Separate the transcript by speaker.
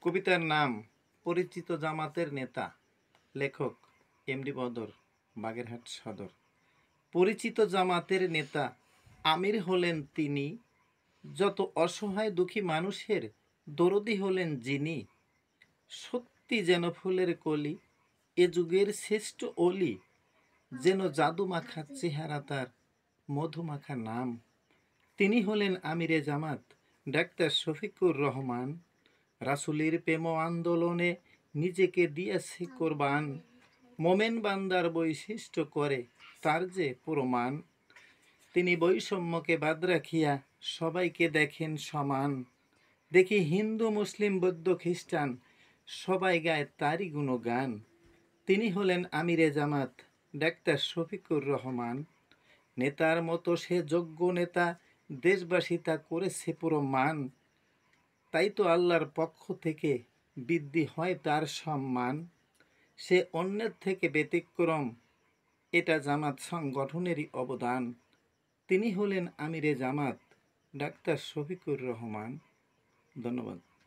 Speaker 1: কবিতার নাম পরিচিত জামাতের নেতা। লেখক এমডি বদর, বাগেরহাট সদর। পরিচিত জামাতের নেতা আমির হলেন তিনি, যত অসহায় দুঃখী মানুষের দরদি হলেন যিনি। সত্যি যেন ফুলের কলি, এ যুগের শ্রেষ্ঠ অলি, যেন জাদু মাখা চেহারা তার, মধুমাখা নাম। তিনি হলেন আমিরে জামাত, ডাক্তার শফিকুর রহমান। রাসূলের প্রেম আন্দোলনে নিজেকে দিয়েছে কোরবান। মোমেন বান্দার বৈশিষ্ট্য করে তার যে প্রমাণ। তিনি বৈষম্যকে বাদ রাখিয়া সবাইকে দেখেন সমান। দেখি হিন্দু মুসলিম বৌদ্ধ খ্রিস্টান সবাই গায় তারই গুণগান। তিনি হলেন আমিরে জামাত, ডাক্তার শফিকুর রহমান। নেতার মতো সে যোগ্য নেতা, দেশবাসী তা করেছে প্রমাণ। তাই তো আল্লাহর পক্ষ থেকে বৃদ্ধি হয় তার সম্মান। সে অন্যের থেকে ব্যতিক্রম, এটা জামাত সংগঠনেরই অবদান। তিনি হলেন আমিরে জামাত, ডাক্তার শফিকুর রহমান। ধন্যবাদ।